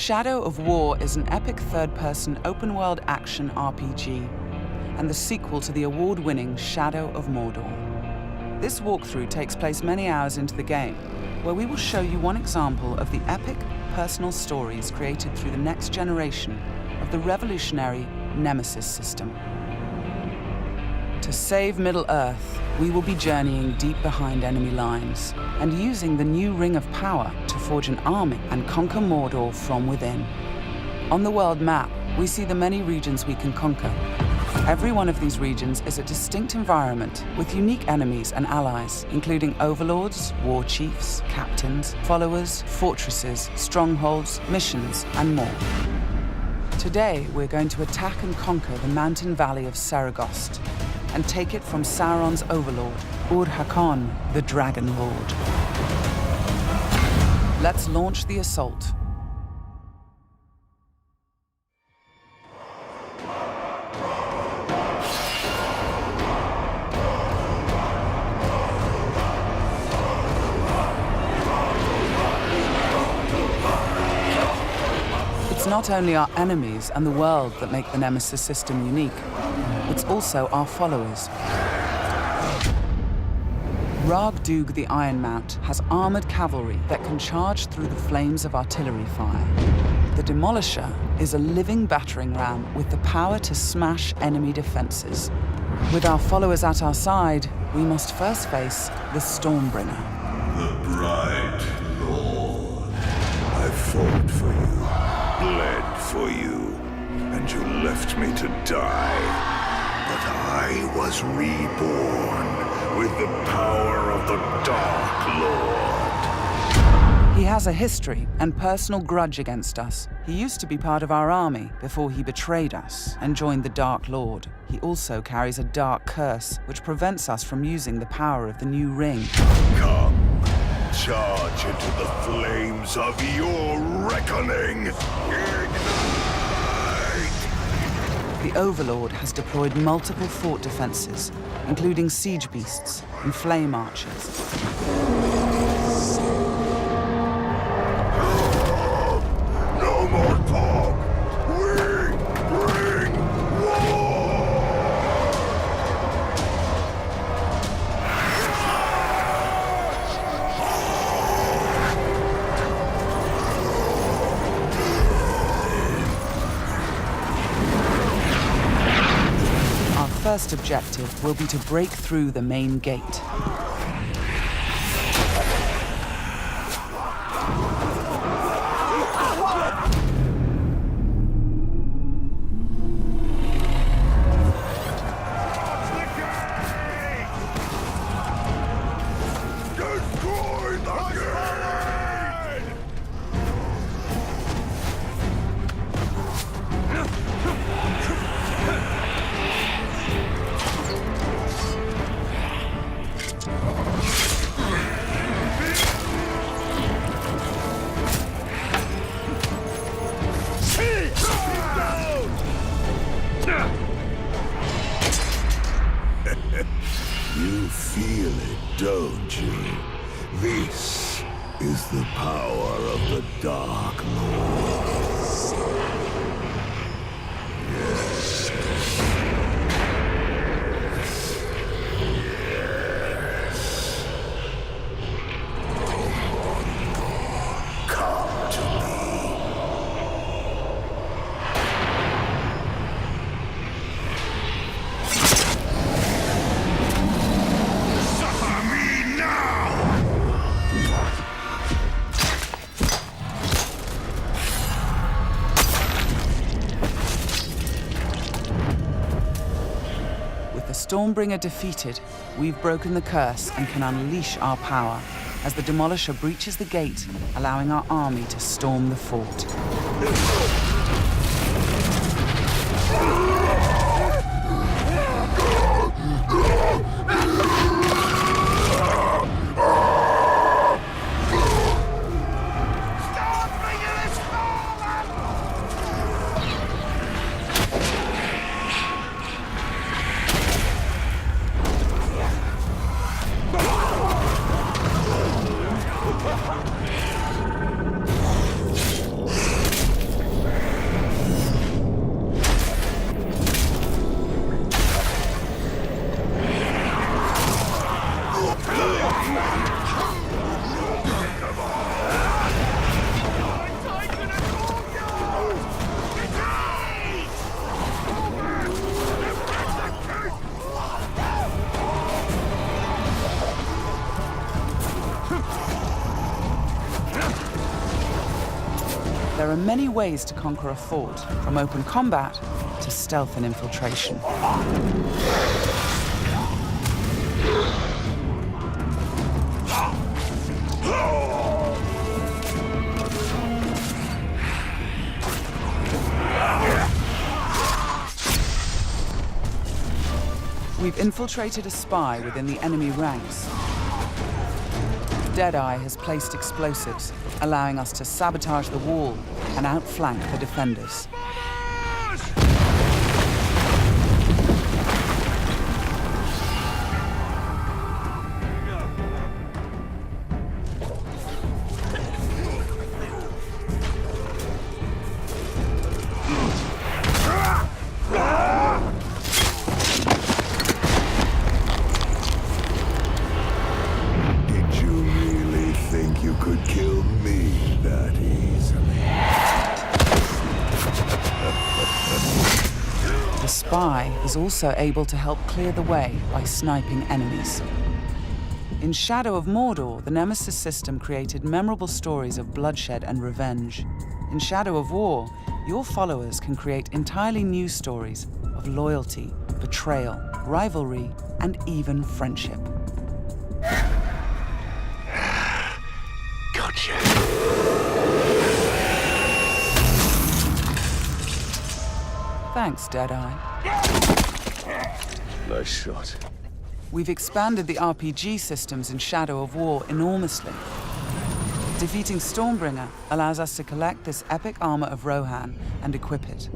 Shadow of War is an epic third-person open-world action RPG and the sequel to the award-winning Shadow of Mordor. This walkthrough takes place many hours into the game, where we will show you one example of the epic, personal stories created through the next generation of the revolutionary Nemesis system. To save Middle-earth, we will be journeying deep behind enemy lines and using the new Ring of Power to forge an army and conquer Mordor from within. On the world map, we see the many regions we can conquer. Every one of these regions is a distinct environment with unique enemies and allies, including overlords, war chiefs, captains, followers, fortresses, strongholds, missions, and more. Today, we're going to attack and conquer the mountain valley of Saragost and take it from Sauron's overlord, Ur-Hakon, the Dragon Lord. Let's launch the assault. It's not only our enemies and the world that make the Nemesis system unique, it's also our followers. Ragdug the Ironmount has armored cavalry that can charge through the flames of artillery fire. The Demolisher is a living battering ram with the power to smash enemy defenses. With our followers at our side, we must first face the Stormbringer. The bright Lord. I fought for you, bled for you, and you left me to die. But I was reborn with the power of the Dark Lord. He has a history and personal grudge against us. He used to be part of our army before he betrayed us and joined the Dark Lord. He also carries a dark curse, which prevents us from using the power of the new ring. Come, charge into the flames of your reckoning. The Overlord has deployed multiple fort defenses, including siege beasts and flame archers. No more talk! We bring war! Our first objective will be to break through the main gate. Destroy the gate! You feel it, don't you? This is the power of the Dark Lord. Yes. Yes. Come to me. Suffer me now! With the Stormbringer defeated, we've broken the curse and can unleash our power as the Demolisher breaches the gate, allowing our army to storm the fort. there are many ways to conquer a fort, from open combat to stealth and infiltration. We've infiltrated a spy within the enemy ranks. Deadeye has placed explosives, allowing us to sabotage the wall and outflank the defenders. The spy is also able to help clear the way by sniping enemies. In Shadow of Mordor, the Nemesis system created memorable stories of bloodshed and revenge. In Shadow of War, your followers can create entirely new stories of loyalty, betrayal, rivalry, and even friendship. Gotcha. Thanks, Deadeye. Nice shot. We've expanded the RPG systems in Shadow of War enormously. Defeating Stormbringer allows us to collect this epic armor of Rohan and equip it.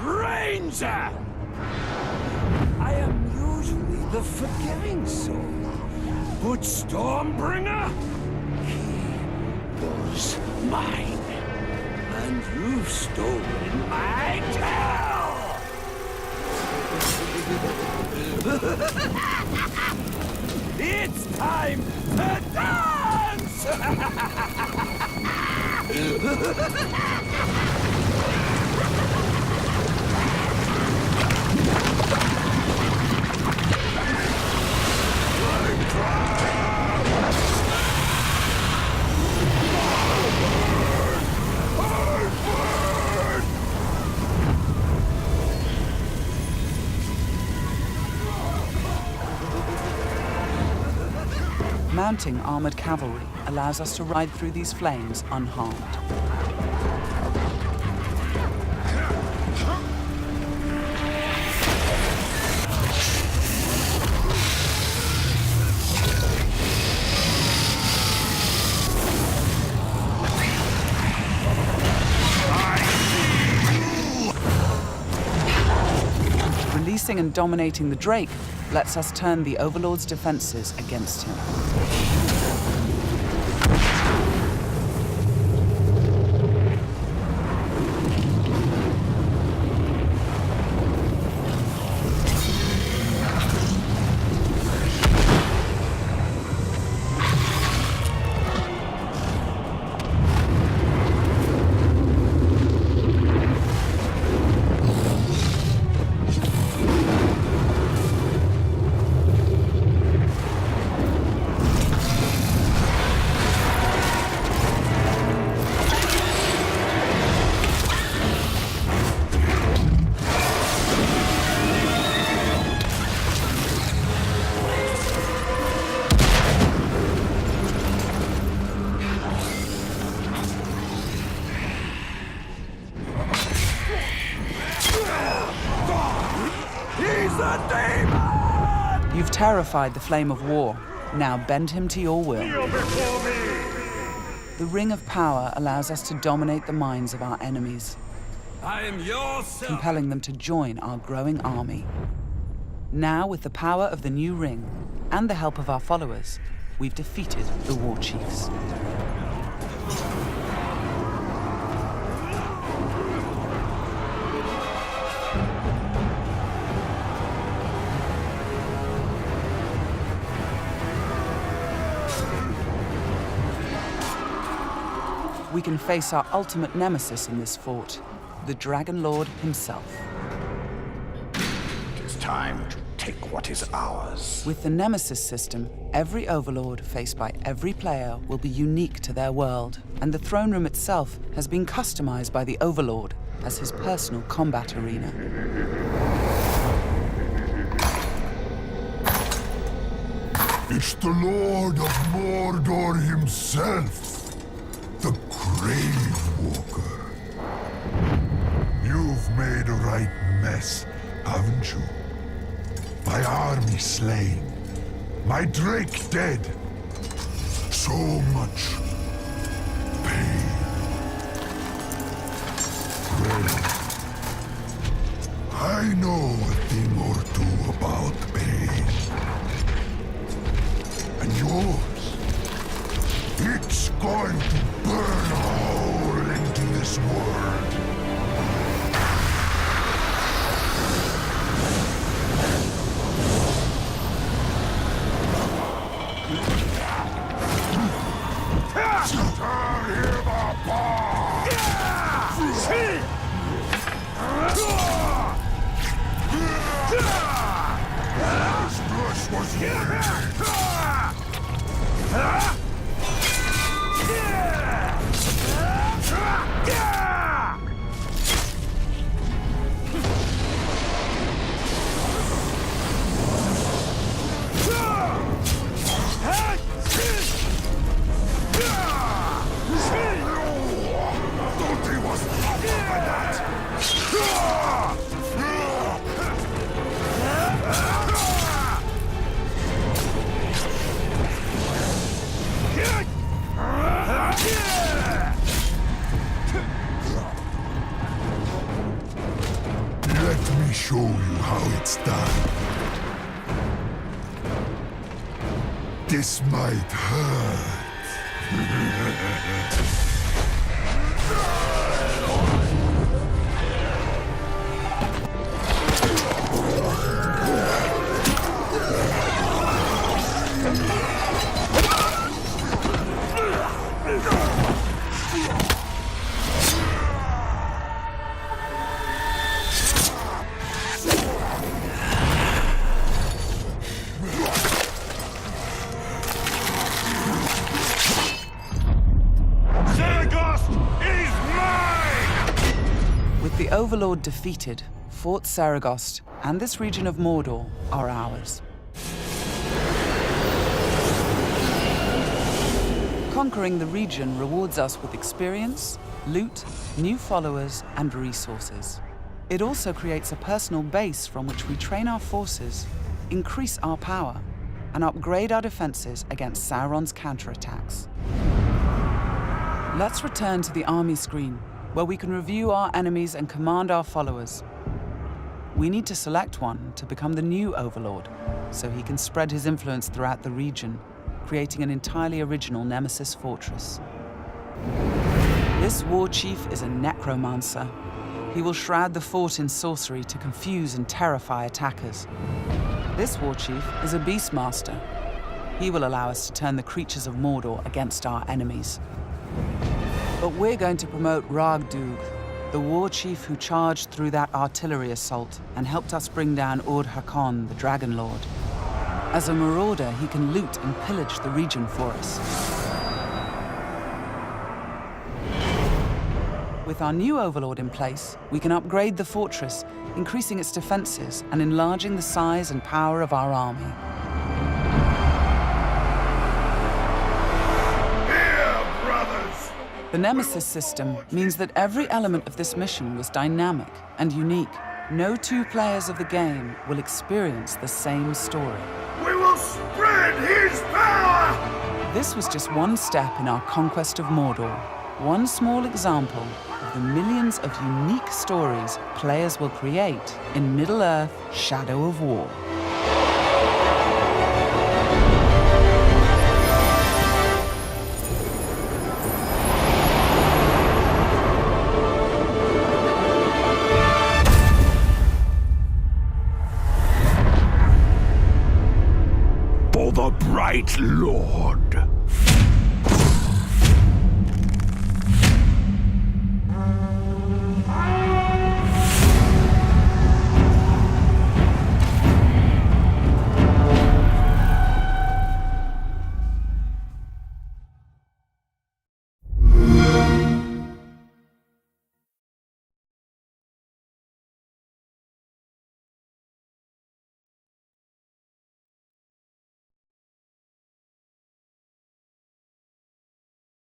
Ranger! I am usually the forgiving soul, but Stormbringer, he was mine, and you've stolen my tail! It's time to dance! Mounting armored cavalry allows us to ride through these flames unharmed. Releasing and dominating the Drake lets us turn the Overlord's defenses against him. You've terrified the Flame of War. Now bend him to your will. The Ring of Power allows us to dominate the minds of our enemies, I am your son. compelling them to join our growing army. Now, with the power of the new ring and the help of our followers, we've defeated the War Chiefs. we can face our ultimate nemesis in this fort, the Dragon Lord himself. It is time to take what is ours. With the Nemesis system, every Overlord faced by every player will be unique to their world, and the throne room itself has been customized by the Overlord as his personal combat arena. It's the Lord of Mordor himself, the Grave Walker. You've made a right mess, haven't you? My army slain, my Drake dead. So much pain. Well, I know a thing or two about pain. And yours, it's going to burn a hole into this world. Let me show you how it's done. This might hurt. With the Overlord defeated, Fort Saragost and this region of Mordor are ours. Conquering the region rewards us with experience, loot, new followers, and resources. It also creates a personal base from which we train our forces, increase our power, and upgrade our defenses against Sauron's counterattacks. Let's return to the army screen, where we can review our enemies and command our followers. We need to select one to become the new Overlord, so he can spread his influence throughout the region, creating an entirely original Nemesis fortress. This war chief is a necromancer. He will shroud the fort in sorcery to confuse and terrify attackers. This war chief is a beastmaster. He will allow us to turn the creatures of Mordor against our enemies. But we're going to promote Ragdug, the war chief who charged through that artillery assault and helped us bring down Ord-Hakon, the Dragon Lord. As a marauder, he can loot and pillage the region for us. With our new Overlord in place, we can upgrade the fortress, increasing its defenses and enlarging the size and power of our army. The Nemesis system means that every element of this mission was dynamic and unique. No two players of the game will experience the same story. We will spread his power! This was just one step in our conquest of Mordor. One small example of the millions of unique stories players will create in Middle-earth: Shadow of War. For the Bright Lord.